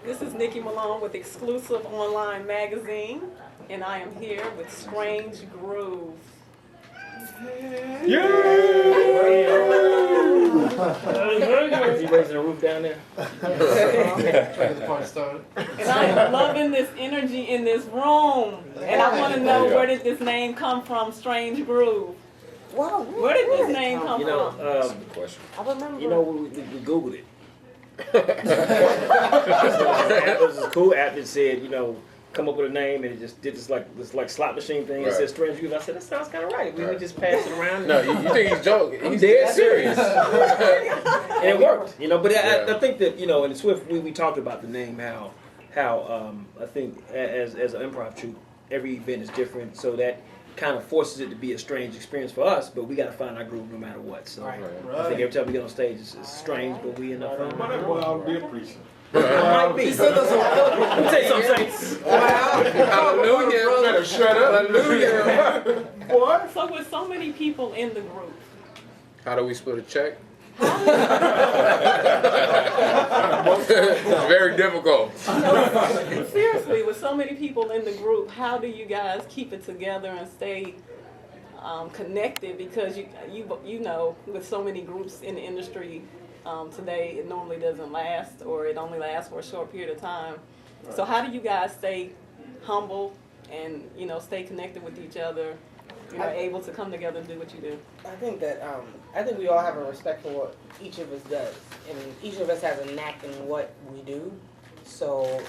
This is Nikki Malone with Exclusive Online Magazine, and I am here with Strange Groove. Yeah! Is he raising the roof down there? And I am loving this energy in this room. And I want to know, where did this name come from, Strange Groove? Wow, Where did this name come from? That's a good question. I remember. You know, we Googled it. It was a cool app that said, you know, come up with a name, and it just did this like slot machine thing. It said Strange Groove. I said, that sounds kind of right. We just passed it around. No, you think he's joking? I'm He's dead serious. And it worked, you know. But I think that, you know, in Swift, we talked about the name, how I think as an improv troupe, every event is different, so that kind of forces it to be a strange experience for us. But we got to find our groove no matter what. So I think every time we get on stage, it's strange, but we end up finding our groove. I'll be a preacher. Might be. Let me tell you something, Saints. Hallelujah. Better shut up. Hallelujah. Boy. So with so many people in the group, How do we split a check? Very difficult. seriously, with so many people in the group, how do you guys keep it together and stay connected? Because you know, with so many groups in the industry today, it normally doesn't last, or it only lasts for a short period of time. Right. So how do you guys stay humble and, you know, stay connected with each other? You know, able to come together and do what you do. I think that I think we all have a respect for what each of us does, and each of us has a knack in what we do. So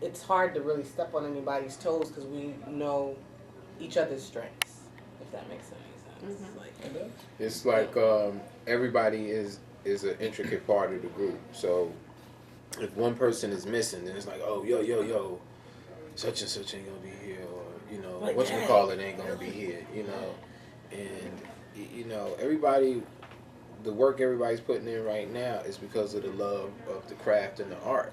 it's hard to really step on anybody's toes because we know each other's strengths. If that makes any sense. Mm-hmm. It's like everybody is an intricate part of the group. So if one person is missing, then it's like, oh, yo, such and such ain't gonna be here, or you know, Like whatchamacallit ain't gonna be here, you know, and you know, everybody, the work everybody's putting in right now is because of the love of the craft and the art,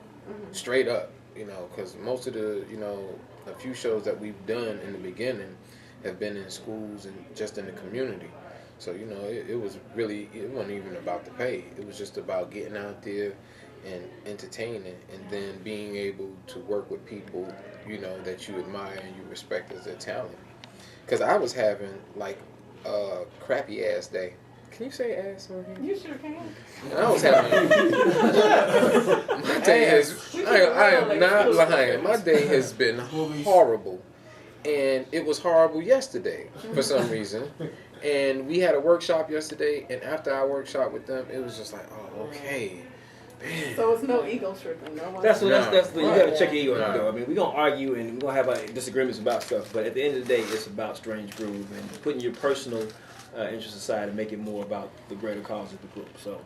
straight up, you know, because most of the, you know, a few shows that we've done in the beginning have been in schools and just in the community. So, you know, it was really, it wasn't even about the pay. It was just about getting out there and entertaining, and then being able to work with people, you know, that you admire and you respect as their talent. Because I was having, like, a crappy ass day. Can you say ass on here? You sure can. And I was having, my day has, I am not lying, my day has been horrible. And it was horrible yesterday for some reason. And we had a workshop yesterday, and after our workshop with them, it was just like, oh, okay. Man. So it's no ego tripping, no one. That's you gotta check your ego out though. I mean, we're gonna argue and we're gonna have disagreements about stuff, but at the end of the day, it's about Strange Groove and putting your personal interests aside and make it more about the greater cause of the group. So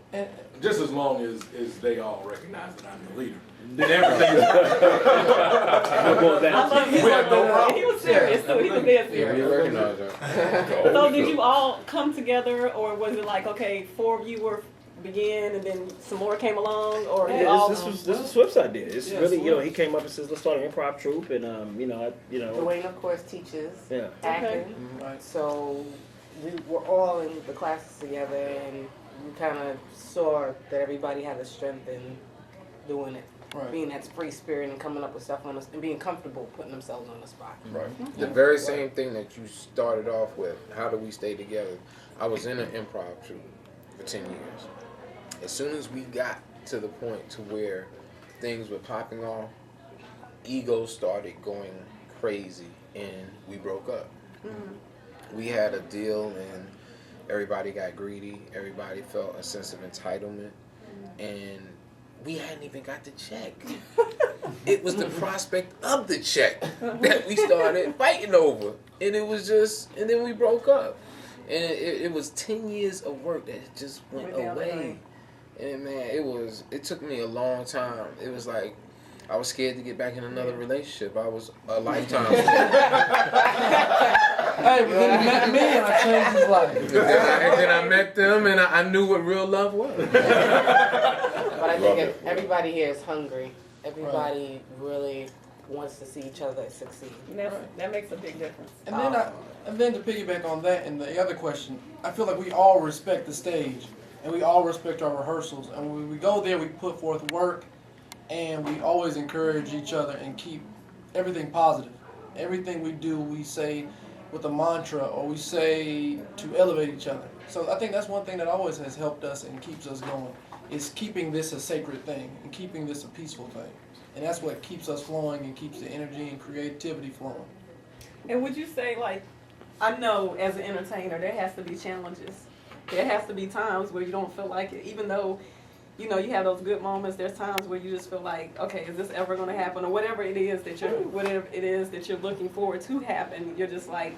Just as long as they all recognize that I'm the leader, then everything's I love his He was serious too. He was dead Yeah, we serious. recognize that. So did you all come together, or was it like, okay, 4 of you were begin and then some more came along, or you all? this was Swift's idea. It's really, you know, he came up and says, let's start an improv troupe, and Dwayne, of course, teaches acting. Okay. So we were all in the classes together, and we kind of saw that everybody had a strength in doing it. Right. Being that free spirit and coming up with stuff on us and being comfortable putting themselves on the spot. Right. The very same thing that you started off with, how do we stay together? I was in an improv troupe for 10 years. As soon as we got to the point to where things were popping off, egos started going crazy and we broke up. Mm-hmm. We had a deal and everybody got greedy. Everybody felt a sense of entitlement. And we hadn't even got the check. It was the prospect of the check that we started fighting over. And it was just, and then we broke up. And it was 10 years of work that just went away. And man, it took me a long time. It was like, I was scared to get back in another relationship. I was a lifetime. Hey, but then he met me and I changed his life. And then I met them and I knew what real love was. But I think everybody here is hungry. Everybody really wants to see each other succeed. That makes a big difference. And then to piggyback on that and the other question, I feel like we all respect the stage and we all respect our rehearsals. And when we go there, we put forth work and we always encourage each other and keep everything positive. Everything we do, we say with a mantra, or we say to elevate each other. So I think that's one thing that always has helped us and keeps us going, is keeping this a sacred thing and keeping this a peaceful thing. And that's what keeps us flowing and keeps the energy and creativity flowing. And would you say, like, I know as an entertainer there has to be challenges. There has to be times where you don't feel like it, even though, you know, you have those good moments. There's times where you just feel like, okay, is this ever going to happen? Or whatever it is that you're looking forward to happen. You're just like,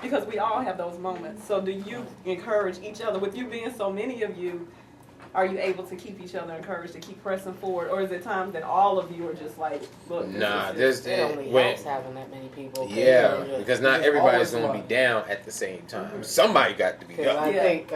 because we all have those moments. So do you encourage each other? With you being so many of you, are you able to keep each other encouraged to keep pressing forward? Or is it times that all of you are just like, look, Nah, this It only helps having that many people. yeah, because not There's everybody's always gonna be one. down at the same time. Somebody got to be Because up. I Yeah. think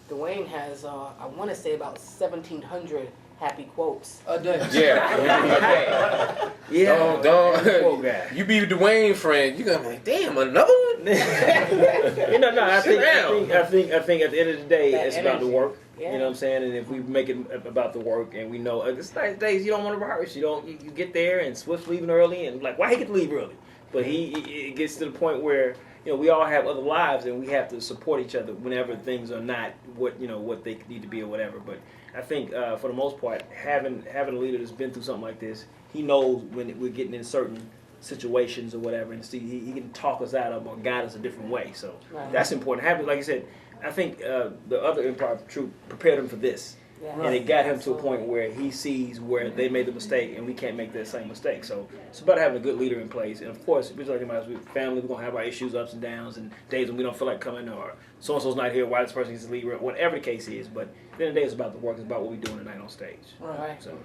Dwayne has, I want to say about 1,700 happy quotes. A day. Yeah. Yeah. Don't. Quote guy. You be Dwayne friend, you gonna be like, damn, another one. No, I Sit think down. at the end of the day, That it's about the energy. work. Yeah. You know what I'm saying? And if we make it about the work, and we know it's nice days you don't want to rehearse. You get there, and Swift's leaving early, and like, why he get to leave early? But it gets to the point where, you know, we all have other lives, and we have to support each other whenever things are not what they need to be or whatever. But I think for the most part, having a leader that's been through something like this, he knows when we're getting in certain situations or whatever, and see he can talk us out of or guide us a different way. So Right. that's important. Having, like I said, I think the other improv troupe prepared him for this. Yeah. And it got him to a point where he sees where they made the mistake, and we can't make that same mistake. So it's about having a good leader in place. And of course, we're talking about family. We're gonna have our issues, ups and downs, and days when we don't feel like coming, or so and so's not here. Why this person gets to leave? Whatever the case is. But at the end of the day, it's about the work. It's about what we're doing tonight on stage. Right. So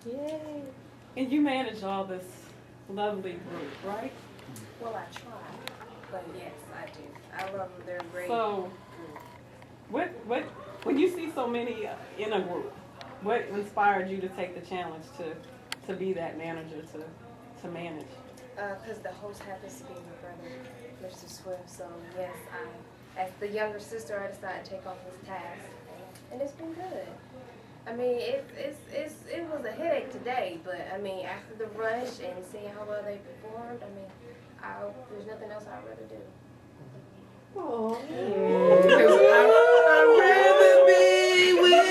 Yay. And you manage all this lovely group, right? Well, I try, but yes, I do. I love them. They're great. So, what when you see so many in a group, what inspired you to take the challenge to be that manager to manage? Because the host happens to be my brother, Mr. Swift. So yes, as the younger sister, I decided to take on this task, and it's been good. I mean, it was a headache today, but I mean, after the rush and seeing how well they performed, I mean, there's nothing else I'd rather do. Oh, I'd rather be with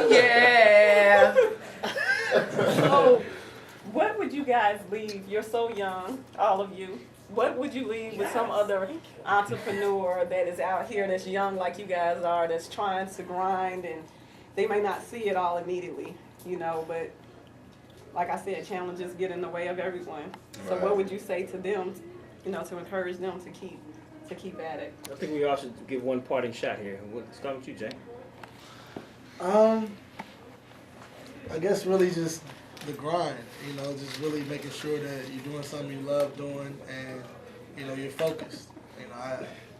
you. Yeah. so what would you guys leave? You're so young, all of you. What would you leave with some other entrepreneur that is out here that's young like you guys are, that's trying to grind, and they may not see it all immediately, you know, but like I said, challenges get in the way of everyone. So Right. what would you say to them, you know, to encourage them to keep at it? I think we all should give one parting shot here. Let's start with you, Jay. I guess really just the grind, you know, just really making sure that you're doing something you love doing, and, you know, you're focused. You know,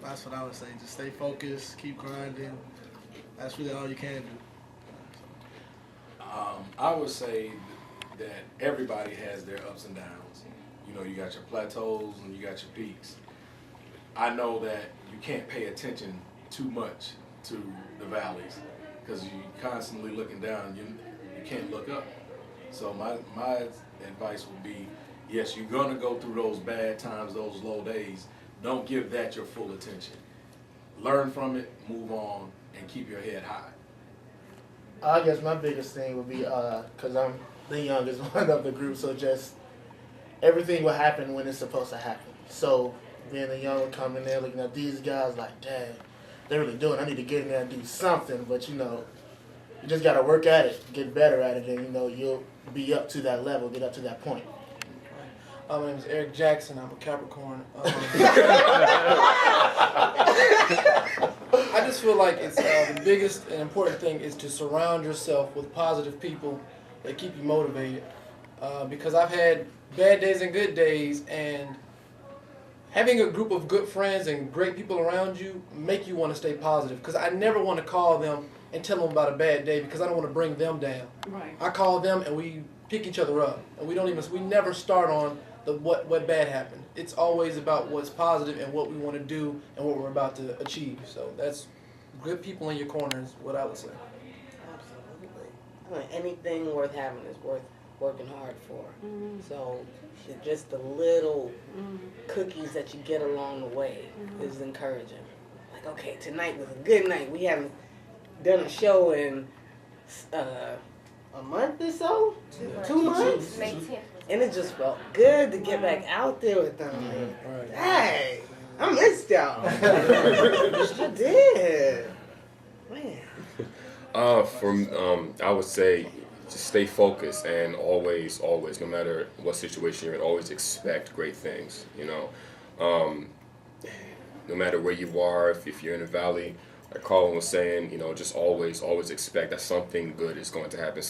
that's what I would say. Just stay focused, keep grinding. That's really all you can do. I would say that everybody has their ups and downs. You know, you got your plateaus and you got your peaks. I know that you can't pay attention too much to the valleys because you're constantly looking down. You can't look up. So my advice would be, yes, you're gonna go through those bad times, those low days. Don't give that your full attention. Learn from it, move on, and keep your head high. I guess my biggest thing would be, because I'm the youngest one of the group, so just everything will happen when it's supposed to happen. So being a young one coming there, looking at these guys like, dang, they're really doing it. I need to get in there and do something. But, you know, you just got to work at it, get better at it, and, you know, you'll be up to that level, get up to that point. My name is Eric Jackson. I'm a Capricorn. I just feel like it's the biggest and important thing is to surround yourself with positive people that keep you motivated. Because I've had bad days and good days, and having a group of good friends and great people around you make you want to stay positive. Because I never want to call them and tell them about a bad day because I don't want to bring them down. Right. I call them and we pick each other up, and we never start on what bad happened. It's always about what's positive and what we want to do and what we're about to achieve. So that's good people in your corner is what I would say. Absolutely. anything worth having is worth working hard for. So just the little cookies that you get along the way is encouraging. Like, okay, tonight was a good night. We haven't done a show in a month or so, 2 months, May 10th. and it just felt good to get back out there with them. Like, hey, I missed y'all. I did, man. I would say just stay focused and always, no matter what situation you're in, always expect great things. You know, no matter where you are, if you're in a valley, like Colin was saying, you know, just always expect that something good is going to happen.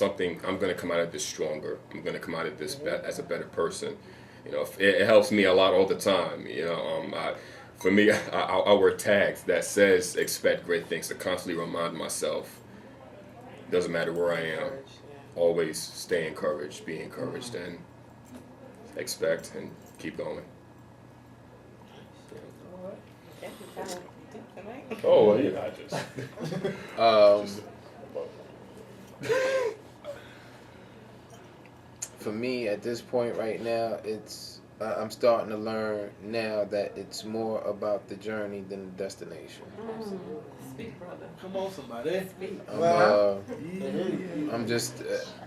I'm going to come out of this stronger. I'm going to come out of this as a better person. You know, it helps me a lot all the time. You know, for me, I wear tags that says expect great things to constantly remind myself. Doesn't matter where I am. Always stay encouraged, be encouraged, and expect and keep going. Oh, yeah, I just. For me, at this point right now, I'm starting to learn now that it's more about the journey than the destination. Speak, brother. Come on, somebody. I'm just,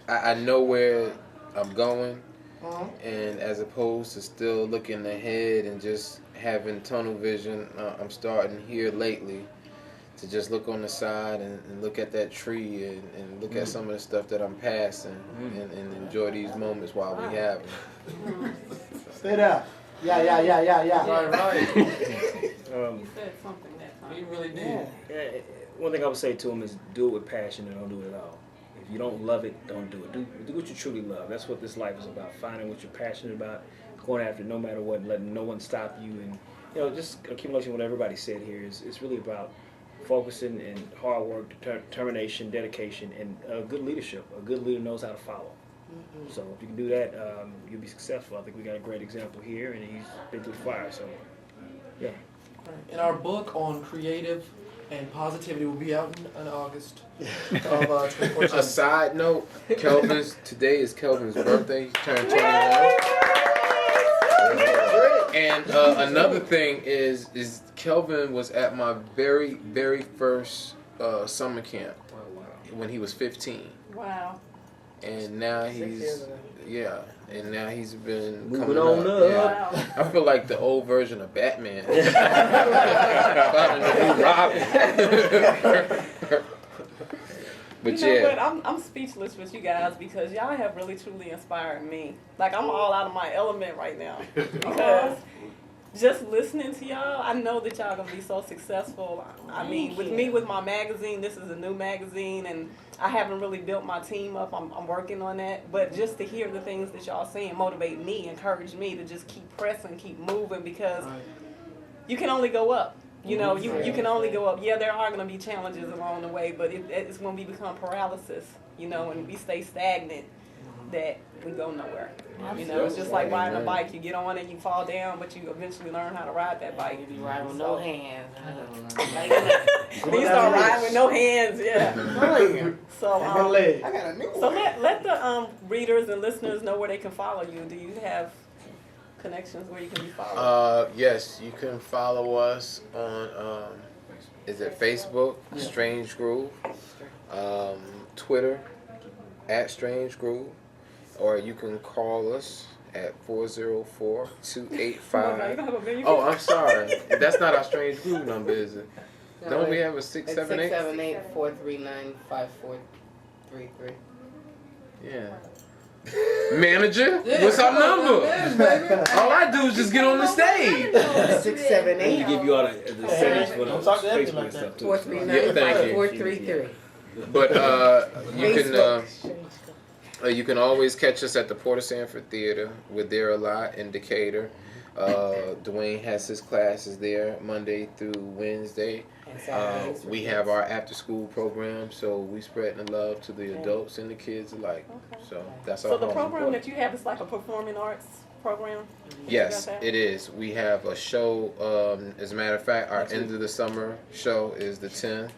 I know where I'm going, and as opposed to still looking ahead and just having tunnel vision, I'm starting here lately to just look on the side and look at that tree and look at some of the stuff that I'm passing and enjoy these moments while we have them. Stay there. Yeah. Right. You said something that time. He really did. One thing I would say to him is do it with passion and don't do it at all. If you don't love it, don't do it. Do what you truly love. That's what this life is about. Finding what you're passionate about, going after it no matter what, and letting no one stop you. And you know, just accumulation. What everybody said here is it's really about focusing and hard work, determination, dedication, and good leadership. A good leader knows how to follow. So if you can do that, you'll be successful. I think we got a great example here, and he's been through fire. So yeah. And our book on creative and positivity will be out in August of 2014. A side note, today is Kelvin's birthday. He turned 21. And another thing is Kelvin was at my very, very first summer camp when he was 15. Wow. And now he's been moving coming on up. Yeah. Wow. I feel like the old version of Batman. Finding a new Robin. But you know yeah. what? I'm speechless with you guys because y'all have really truly inspired me. Like I'm all out of my element right now because just listening to y'all, I know that y'all gonna be so successful. I mean, with me with my magazine, this is a new magazine, and I haven't really built my team up. I'm working on that, but just to hear the things that y'all saying motivate me, encourage me to just keep pressing, keep moving because you can only go up. You know, you can only go up. Yeah, there are going to be challenges along the way, but it's when we become paralysis, you know, and we stay stagnant that we go nowhere. You know, it's just like riding a bike. You get on it, you fall down, but you eventually learn how to ride that bike. You ride with no hands. You start riding with no hands, yeah. So, let the readers and listeners know where they can follow you. Do you have connections where you can be followed? Yes, you can follow us on is it Facebook, Strange Groove, Twitter @Strange Groove, or you can call us at 404-285. Oh, I'm sorry, that's not our Strange Groove number, is it? No, Don't we have a 678? 678-439-5433. Yeah. Manager, what's our number? All I do is just get on the stage. 678. To give you all the settings for the Don't talk to Anthony Facebook like and stuff too. 439-5433. But you can always catch us at the Porter Sanford Theater. We're there a lot in Decatur. Dwayne has his classes there Monday through Wednesday. We have our after school program, so we spread the love to the adults and the kids alike. Okay. So that's our So the home. program that you have is like a performing arts program? Yes, You got that? it is. We have a show. As a matter of fact, our end of the summer show is the 10th.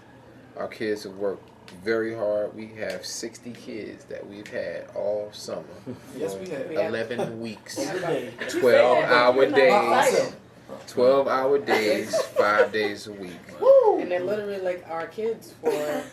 Our kids have worked very hard. We have 60 kids that we've had all summer. Yes, we have. 11 weeks, Every day. 12-hour days, Excited. 12-hour days, 5 days a week. And they're literally like our kids for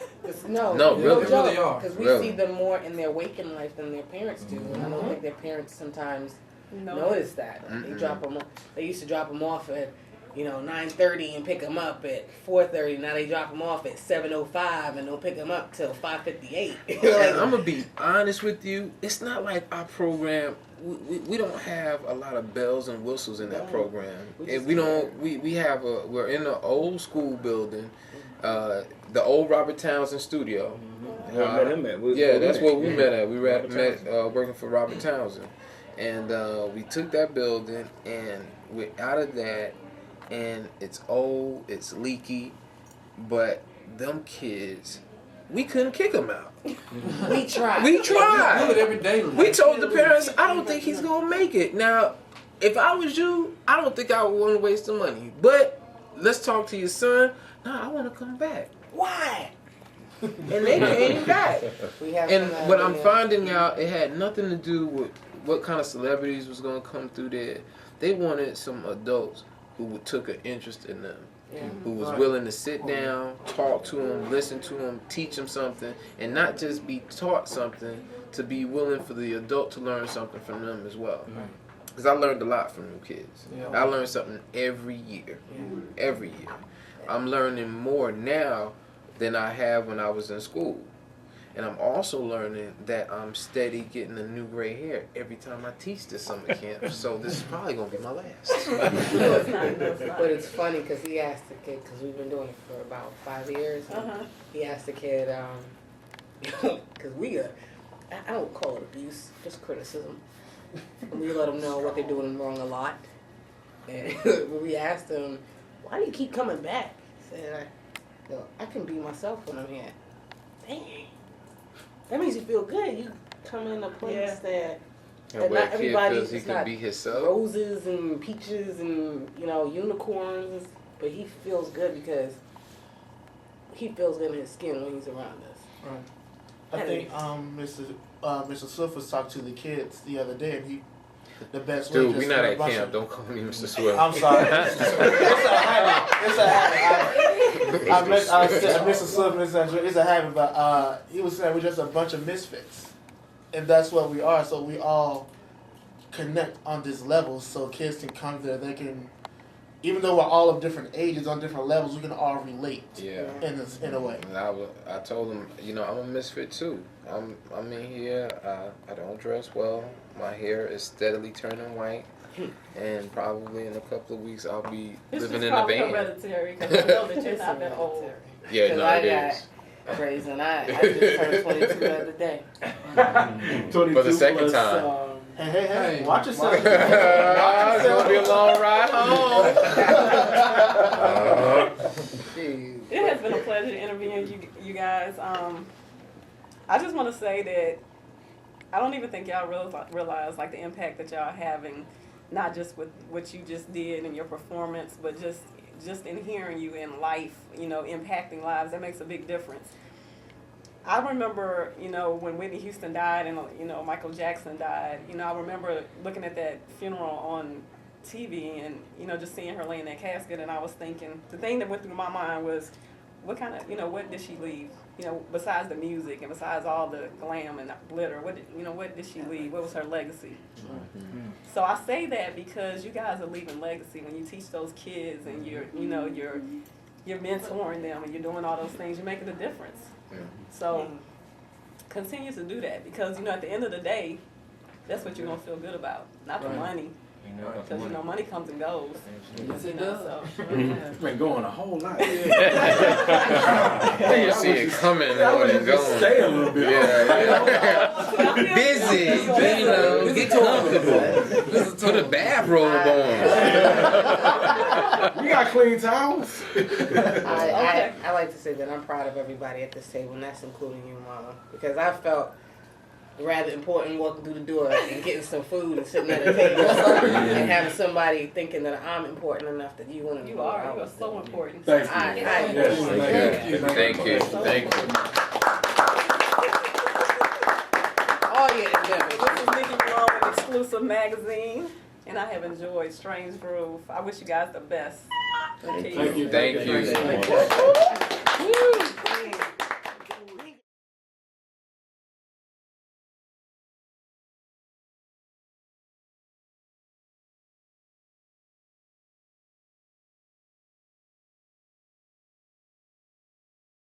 no, No, really. They really are. Because we Really. see them more in their waking life than their parents do. And I don't think their parents sometimes notice that. They Mm-mm. drop them. They used to drop them off at 9:30 and pick them up at 4:30. Now they drop them off at 7:05 and don't pick them up till 5:58. And I'm gonna be honest with you. It's not like our program. We don't have a lot of bells and whistles in that program. And we don't. We have a. We're in the old school building, the old Robert Townsend studio. Where I met him at. Yeah, that's where we met at. We met working for Robert Townsend, and we took that building, and we're out of that, and it's old, it's leaky, but them kids, we couldn't kick them out. We tried. We We tried. do it every day. We told the parents, I don't think he's gonna make it. Now, if I was you, I don't think I would want to waste the money. But let's talk to your son. No, I want to come back. Why? And they came back. We have And some, what I'm finding out, it had nothing to do with what kind of celebrities was gonna come through there. They wanted some adults who took an interest in them. Who was willing to sit down, talk to them, listen to them, teach them something, and not just be taught something, to be willing for the adult to learn something from them as well. Because I learned a lot from them kids. Yeah. I learned something every year. Every year. I'm learning more now than I have when I was in school. And I'm also learning that I'm steady getting a new gray hair every time I teach this summer camp. So this is probably going to be my last. No, it's not. No, it's not. But it's funny because he asked the kid, because we've been doing it for about 5 years. And he asked the kid, because I don't call it abuse, just criticism. And we let them know what they're doing wrong a lot. And when we asked him, why do you keep coming back? He said, I can be myself when I'm here. Dang. That makes you feel good. You come in a place that And where a kid feels he it's can not be himself. roses and peaches and unicorns, but he feels good because he feels good in his skin when he's around us. I think Mr. Swift was talking to the kids the other day, and the best way. Dude, just we not for a at bunch camp. of- Don't call me Mr. Swift. I'm sorry. It's a habit. I said Mr. Swift, it's a habit, but he was saying we're just a bunch of misfits, and that's what we are. So we all connect on this level, so kids can come there. They can, even though we're all of different ages on different levels, we can all relate. Yeah. In a way. And I told him, I'm a misfit too. I'm in here. I don't dress well. My hair is steadily turning white, and probably in a couple of weeks I'll be It's living just in a probably van. hereditary because I know that you're not that old. Yeah, 'Cause no, I it got is. crazy, and I just turned 22 the other day. 22 For the second plus, time. Hey, Hey, watch yourself. It's gonna be a long ride home. It has been a pleasure interviewing you guys. I just want to say that I don't even think y'all realize like the impact that y'all are having, not just with what you just did in your performance, but just in hearing you in life, impacting lives. That makes a big difference. I remember, when Whitney Houston died and, Michael Jackson died, I remember looking at that funeral on TV and, just seeing her lay in that casket, and I was thinking, the thing that went through my mind was, what kind of, what did she leave? Besides the music and besides all the glam and the glitter, what did she leave? What was her legacy? So I say that because you guys are leaving legacy when you teach those kids and you're mentoring them and you're doing all those things, you're making a difference. So continue to do that because, at the end of the day, that's what you're going to feel good about, not the money. Because, money comes and goes. Yes, it does. So, It's been going a whole lot. You see it coming and going. Stay a little bit. Yeah. Busy. Get comfortable. Put a bathrobe on. We got clean towels. I like to say that I'm proud of everybody at this table, and that's including you, Mama, because I felt rather important walking through the door and getting some food and sitting at a table and having somebody thinking that I'm important enough that you want to. you are so important. Thank you. I Yes, Thank you. Thank you. exclusive magazine, and I have enjoyed Strange Groove. I wish you guys the best. Thank you. Thank you. Thank you.